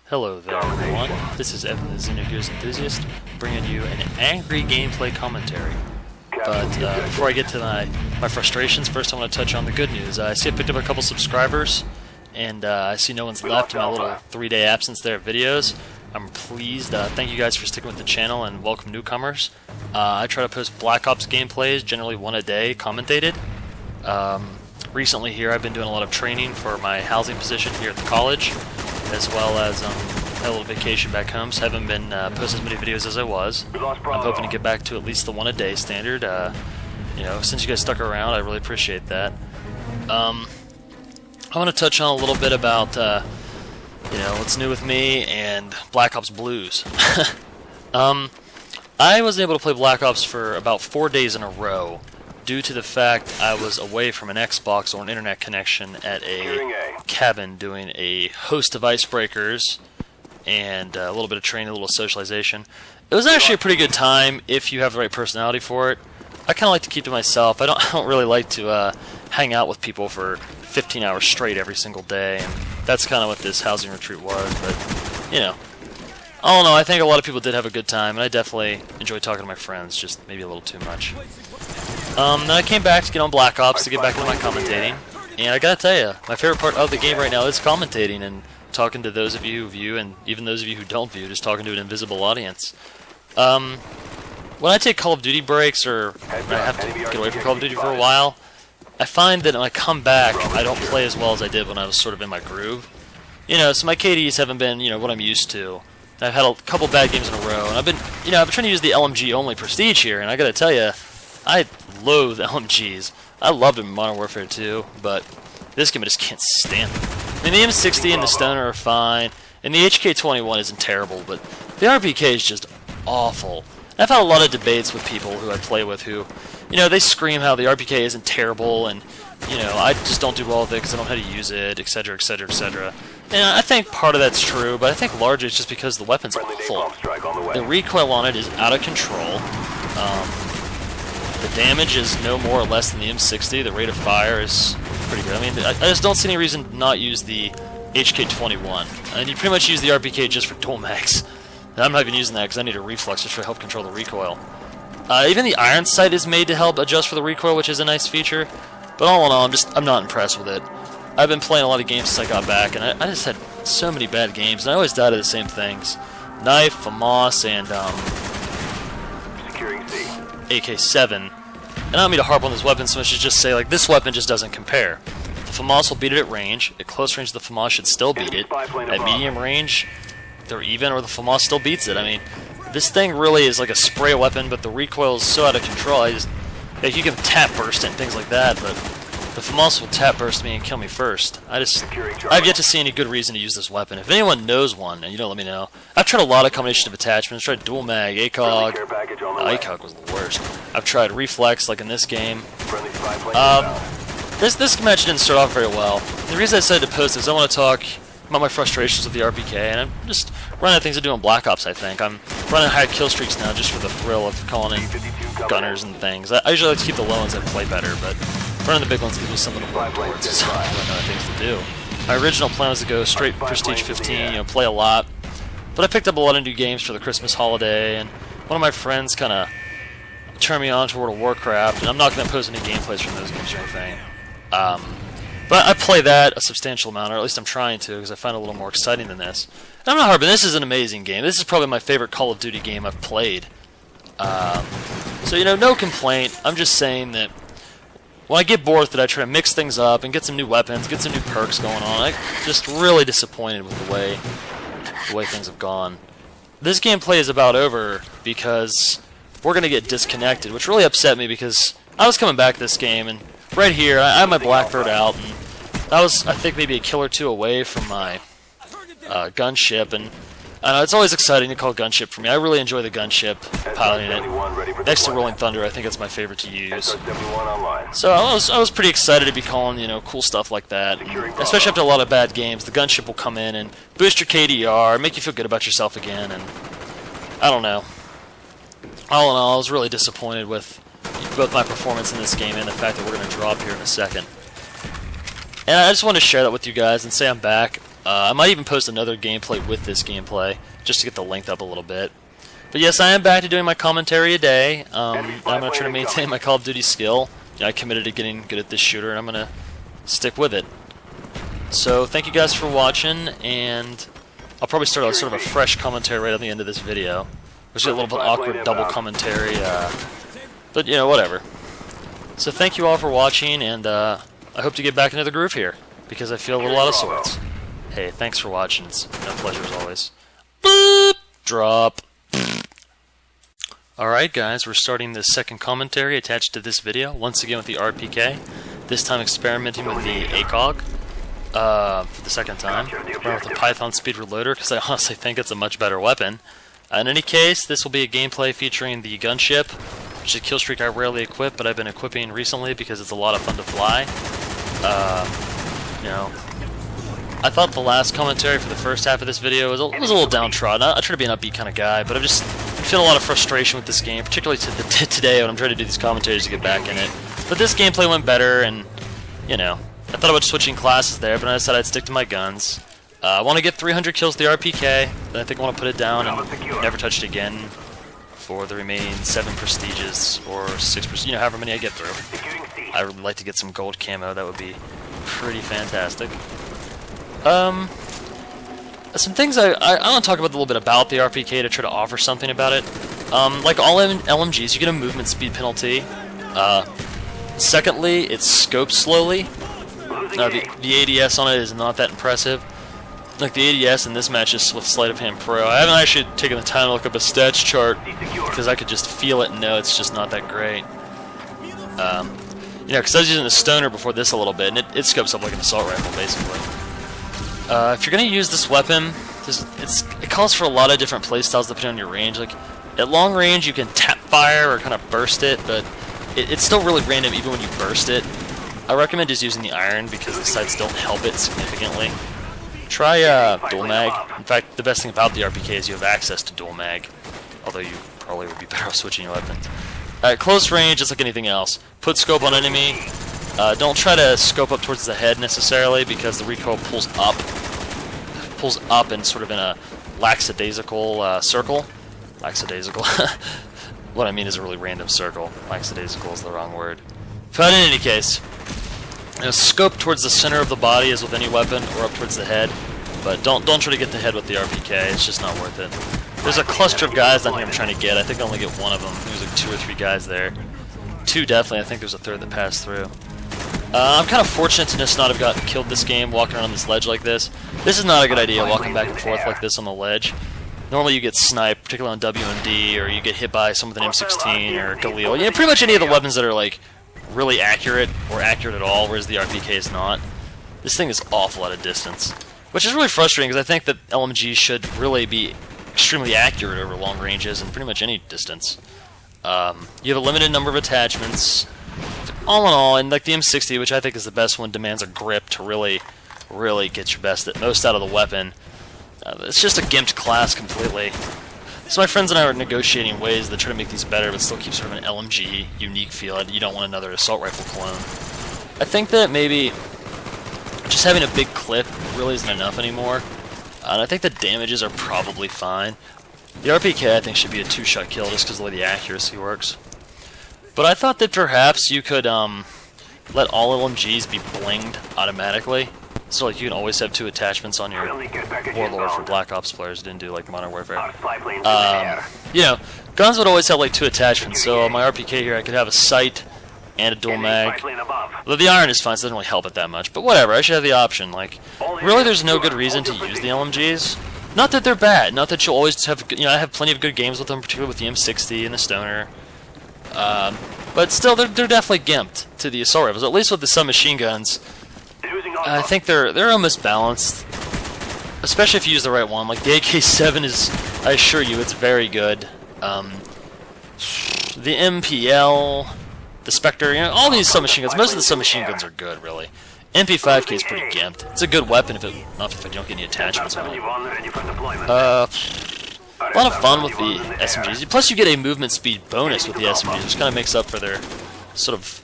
Hello there everyone, this is Evan the Xenogears Enthusiast, bringing you an angry gameplay commentary. But before I get to my frustrations, first I want to touch on the good news. I see I picked up a couple subscribers, and I see no one's left in my little 3-day absence there of videos. I'm pleased. Thank you guys for sticking with the channel, and welcome newcomers. I try to post Black Ops gameplays, generally one a day, commentated. Recently here I've been doing a lot of training for my housing position here at the college, as well as had a little vacation back home, so I haven't been posting as many videos as I was. I'm hoping to get back to at least the one a day standard. You know, since you guys stuck around, I really appreciate that. I want to touch on a little bit about you know, what's new with me and Black Ops Blues. I was able to play Black Ops for about 4 days in a row due to the fact I was away from an Xbox or an internet connection at a cabin doing a host of icebreakers and a little bit of training, a little socialization. It was actually a pretty good time if you have the right personality for it. I kind of like to keep to myself. I don't really like to hang out with people for 15 hours straight every single day, and that's kind of what this housing retreat was. But, you know, I don't know, I think a lot of people did have a good time, and I definitely enjoyed talking to my friends, just maybe a little too much. Then I came back to get on Black Ops to get back into my commentating, and I gotta tell you, my favorite part of the game right now is commentating and talking to those of you who view, and even those of you who don't view, just talking to an invisible audience. When I take Call of Duty breaks, or when I have to get away from Call of Duty for a while, I find that when I come back, I don't play as well as I did when I was sort of in my groove. You know, so my KDs haven't been, you know, what I'm used to. I've had a couple bad games in a row, and I've been trying to use the LMG only prestige here, and I gotta tell you, I loathe LMGs. I loved them in Modern Warfare 2, but this game I just can't stand them. I mean, the M60 and the Stoner are fine, and the HK21 isn't terrible, but the RPK is just awful. I've had a lot of debates with people who I play with who, you know, they scream how the RPK isn't terrible, and, you know, I just don't do well with it because I don't know how to use it, etc., etc., etc. And I think part of that's true, but I think largely it's just because the weapon's awful. The recoil on it is out of control. The damage is no more or less than the M60. The rate of fire is pretty good. I mean, I just don't see any reason to not use the HK21. And you pretty much use the RPK just for dual mags. And I'm not even using that because I need a reflex just to help control the recoil. Even the iron sight is made to help adjust for the recoil, which is a nice feature. But all in all, I'm not impressed with it. I've been playing a lot of games since I got back, and I just had so many bad games, and I always died of the same things. Knife, FAMAS, and AK-7. And I don't mean to harp on this weapon so much as just say, like, this weapon just doesn't compare. The FAMAS will beat it at range. At close range, the FAMAS should still beat it. At medium range, they're even, or the FAMAS still beats it. I mean, this thing really is like a spray weapon, but the recoil is so out of control. Like, you can tap burst it and things like that, but the FAMAS will tap burst me and kill me first. I've yet to see any good reason to use this weapon. If anyone knows one, and you know, let me know. I've tried a lot of combination of attachments. I've tried dual mag, ACOG. ACOG was the worst. I've tried reflex, like in this game. This match didn't start off very well. The reason I decided to post this, I want to talk about my frustrations with the RPK, and I'm just running out of things to do on Black Ops, I think. I'm running high kill streaks now just for the thrill of calling in gunners and things. I usually like to keep the low ones that play better, but running the big ones gives me something to work towards, so I run out of things to do. My original plan was to go straight Prestige 15, you know, play a lot, but I picked up a lot of new games for the Christmas holiday, and one of my friends kind of turned me on to World of Warcraft, and I'm not going to post any gameplays from those games or anything. But I play that a substantial amount, or at least I'm trying to, because I find it a little more exciting than this. And I'm not harping, this is an amazing game. This is probably my favorite Call of Duty game I've played. So, you know, no complaint. I'm just saying that when I get bored with it, I try to mix things up and get some new weapons, get some new perks going on. I'm just really disappointed with the way things have gone. This gameplay is about over because we're going to get disconnected, which really upset me because I was coming back this game, and right here, I had my Blackbird out, and I was, I think, maybe a kill or two away from my gunship, and it's always exciting to call gunship for me. I really enjoy the gunship, piloting it. Next to Rolling Thunder, I think it's my favorite to use. So I was pretty excited to be calling, you know, cool stuff like that. And especially after a lot of bad games, the gunship will come in and boost your KDR, make you feel good about yourself again, and I don't know. All in all, I was really disappointed with both my performance in this game and the fact that we're going to drop here in a second. And I just wanted to share that with you guys and say I'm back. I might even post another gameplay with this gameplay, just to get the length up a little bit. But yes, I am back to doing my commentary a day. I'm going to try to maintain my Call of Duty skill. I committed to getting good at this shooter, and I'm going to stick with it. So, thank you guys for watching, and I'll probably start a sort of a fresh commentary right at the end of this video. Which is a little bit awkward double commentary, but, you know, whatever. So thank you all for watching, and I hope to get back into the groove here, because I feel a little out of sorts. Hey, thanks for watching. It's a pleasure as always. Boop! Drop. Alright guys, we're starting the second commentary attached to this video, once again with the RPK, this time experimenting with the ACOG for the second time. Run with the Python speed reloader, because I honestly think it's a much better weapon. In any case, this will be a gameplay featuring the gunship, which is a killstreak I rarely equip, but I've been equipping recently because it's a lot of fun to fly. You know, I thought the last commentary for the first half of this video was a little downtrodden. I try to be an upbeat kind of guy, but I've just feel a lot of frustration with this game, particularly today when I'm trying to do these commentaries to get back in it. But this gameplay went better, and, you know, I thought about switching classes there, but I decided I'd stick to my guns. I want to get 300 kills with the RPK, then I think I want to put it down and never touch it again for the remaining 7 prestiges, or 6, you know, however many I get through. I would like to get some gold camo, that would be pretty fantastic. Some things I want to talk about a little bit about the RPK to try to offer something about it. Like all LMGs, you get a movement speed penalty. Secondly, it scopes slowly. The ADS on it is not that impressive. Like the ADS in this match is with Sleight of Hand Pro. I haven't actually taken the time to look up a stats chart because I could just feel it and know it's just not that great. You know, because I was using the stoner before this a little bit, and it scopes up like an assault rifle, basically. If you're going to use this weapon, it calls for a lot of different playstyles depending on your range. Like, at long range, you can tap fire or kind of burst it, but it's still really random even when you burst it. I recommend just using the iron because the sights don't help it significantly. Try dual mag. In fact, the best thing about the RPK is you have access to dual mag, although you probably would be better off switching your weapons. At close range, it's like anything else. Put scope on enemy. Don't try to scope up towards the head necessarily because the recoil pulls up and sort of in a lackadaisical circle. Lackadaisical. What I mean is a really random circle. Lackadaisical is the wrong word. But in any case, you know, scope towards the center of the body as with any weapon, or up towards the head. But don't try to get the head with the RPK. It's just not worth it. There's a cluster of guys down here I'm trying to get. I think I only get one of them. There's like 2 or 3 guys there. 2 definitely. I think there's a third that passed through. I'm kind of fortunate to just not have gotten killed this game walking around on this ledge like this. This is not a good idea, walking back and forth like this on the ledge. Normally you get sniped, particularly on WMD, or you get hit by someone with an M16 or Galil. Yeah, pretty much any of the weapons that are like really accurate or accurate at all, whereas the RPK is not. This thing is awful at a distance, which is really frustrating because I think that LMG should really be extremely accurate over long ranges and pretty much any distance. You have a limited number of attachments. All in all, and like the M60, which I think is the best one, demands a grip to really get your most out of the weapon. It's just a gimped class completely. So my friends and I are negotiating ways that try to make these better, but still keep sort of an LMG unique feel. You don't want another assault rifle clone. I think that maybe just having a big clip really isn't enough anymore, and I think the damages are probably fine. The RPK I think should be a 2-shot kill just because of the way the accuracy works. But I thought that perhaps you could let all LMGs be blinged automatically. So like you can always have 2 attachments on your Warlord for Black Ops players who didn't do like Modern Warfare. You know, guns would always have like 2 attachments. So on my RPK here I could have a sight and a dual mag. Though the iron is fine, so it doesn't really help it that much. But whatever, I should have the option. Like, really there's no good reason to use the LMGs. Not that they're bad, not that you'll always have, you know, I have plenty of good games with them, particularly with the M60 and the Stoner. But still, they're definitely gimped to the assault rifles. At least with the submachine guns, I think they're almost balanced. Especially if you use the right one. Like the AK-7 is, I assure you, it's very good. The MPL, the Spectre, you know, all these submachine guns. Most of the submachine guns are good, really. MP5K is pretty gimped. It's a good weapon if you don't get any attachments on it. A lot of fun with the SMGs. Plus, you get a movement speed bonus with the SMGs, which kind of makes up for their sort of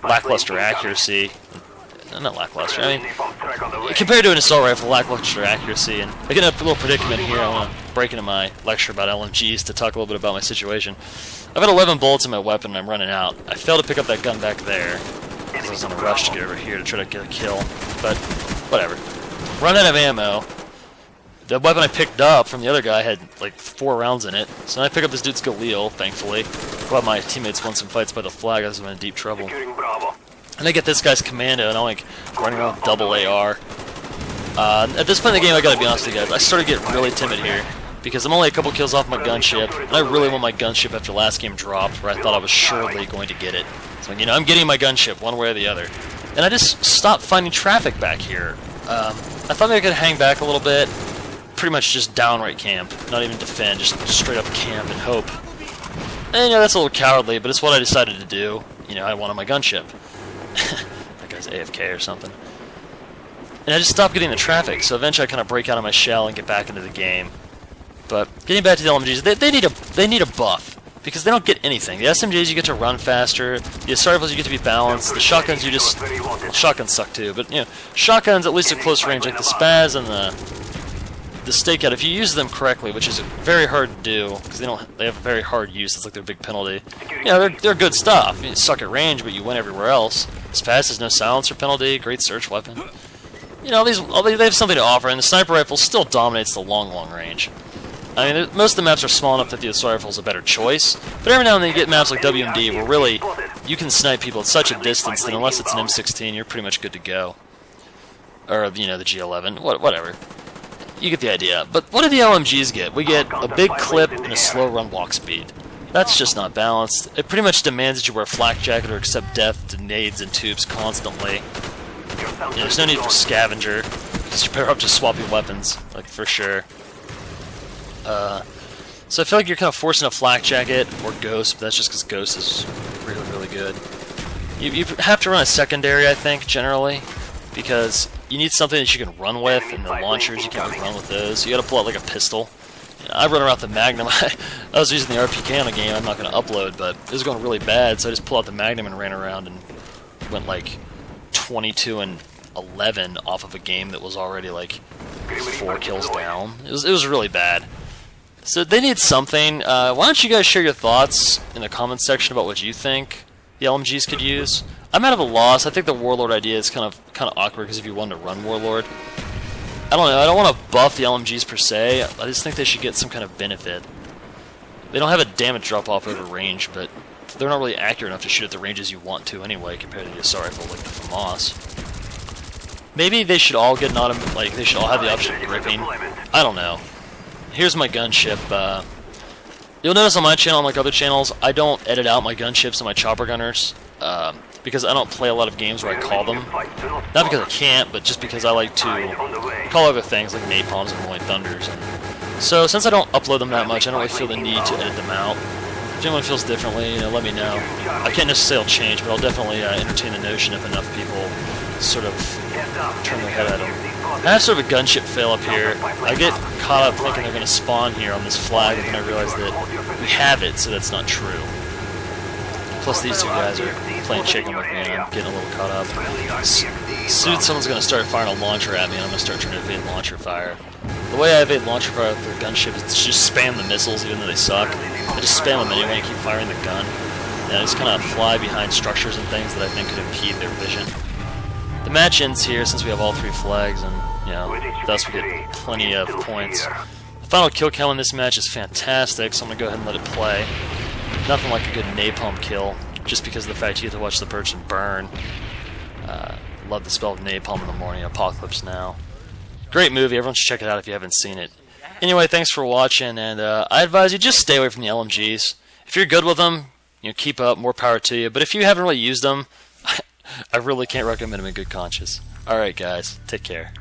lackluster accuracy. not lackluster. I mean, compared to an assault rifle, lackluster accuracy. And I get in a little predicament here. I want to break into my lecture about LMGs to talk a little bit about my situation. I've got 11 bullets in my weapon and I'm running out. I failed to pick up that gun back there because I was in a rush to get over here to try to get a kill. But whatever. Run out of ammo. The weapon I picked up from the other guy had like 4 rounds in it. So then I pick up this dude's Galil, thankfully. While my teammates won some fights by the flag, I was in deep trouble. And I get this guy's commando, and I'm like running around with double AR. At this point in the game, I gotta be honest with you guys, I started getting really timid here. Because I'm only a couple kills off my gunship, and I really want my gunship after last game dropped, where I thought I was surely going to get it. So, you know, I'm getting my gunship one way or the other. And I just stopped finding traffic back here. I thought maybe I could hang back a little bit. Pretty much just downright camp, not even defend, just straight up camp and hope. And, you know, that's a little cowardly, but it's what I decided to do. You know, I wanted my gunship. That guy's AFK or something. And I just stopped getting the traffic, so eventually I kind of break out of my shell and get back into the game. But getting back to the LMGs, they need a buff because they don't get anything. The SMGs you get to run faster. The assault rifles you get to be balanced. The shotguns you just shotguns suck too, but you know, shotguns at least at close range, like the Spaz and the stakeout. If you use them correctly, which is very hard to do because they have a very hard use. It's like their big penalty. You know, they're good stuff. You suck at range, but you win everywhere else. Spaz has no silencer penalty. Great search weapon. You know, they have something to offer, and the sniper rifle still dominates the long range. I mean, most of the maps are small enough that the assault rifle is a better choice, but every now and then you get maps like WMD where really you can snipe people at such a distance that unless it's an M16, you're pretty much good to go. Or, you know, the G11, whatever. You get the idea. But what do the LMGs get? We get a big clip and a slow run walk speed. That's just not balanced. It pretty much demands that you wear a flak jacket or accept death to nades and tubes constantly. You know, there's no need for scavenger, because you're better off just swapping weapons, like, for sure. So I feel like you're kind of forcing a flak jacket or ghost, but that's just because ghost is really good. You have to run a secondary, I think, generally, because you need something that you can run with, and the launchers, you can't really run with those. So you gotta pull out like a pistol. You know, I run around with the Magnum. I was using the RPK on a game I'm not gonna upload, but it was going really bad, so I just pulled out the Magnum and ran around and went like 22 and 11 off of a game that was already like 4 kills down. It was really bad. So they need something. Why don't you guys share your thoughts in the comments section about what you think the LMGs could use? I'm out of a loss. I think the Warlord idea is kind of awkward because if you wanted to run Warlord, I don't know. I don't want to buff the LMGs per se. I just think they should get some kind of benefit. They don't have a damage drop off over range, but they're not really accurate enough to shoot at the ranges you want to anyway compared to the assault rifle like the FAMAS. Maybe they should all get they should all have the option of gripping. I don't know. Here's my gunship. You'll notice on my channel, and like other channels, I don't edit out my gunships and my chopper gunners because I don't play a lot of games where I call them. Not because I can't, but just because I like to call other things like napalms and rolling thunders. And so since I don't upload them that much, I don't really feel the need to edit them out. If anyone feels differently, you know, let me know. I can't necessarily change, but I'll definitely entertain the notion if enough people sort of turn their head at them. I have sort of a gunship fail up here. I get caught up thinking they're going to spawn here on this flag, and then I realize that we have it, so that's not true. Plus these two guys are playing chicken with me, and I'm getting a little caught up. Soon someone's going to start firing a launcher at me, and I'm going to start trying to evade launcher fire. The way I evade launcher fire with their gunship is to just spam the missiles, even though they suck. I just spam them anyway and keep firing the gun. And I just kind of fly behind structures and things that I think could impede their vision. The match ends here since we have all 3 flags, and you know, thus we get plenty of points. The final kill count in this match is fantastic, so I'm going to go ahead and let it play. Nothing like a good napalm kill, just because of the fact you get to watch the person burn. Love the spell of napalm in the morning, Apocalypse Now. Great movie, everyone should check it out if you haven't seen it. Anyway, thanks for watching, and I advise you just stay away from the LMGs. If you're good with them, you know, keep up, more power to you, but if you haven't really used them, I really can't recommend them in good conscience. Alright guys, take care.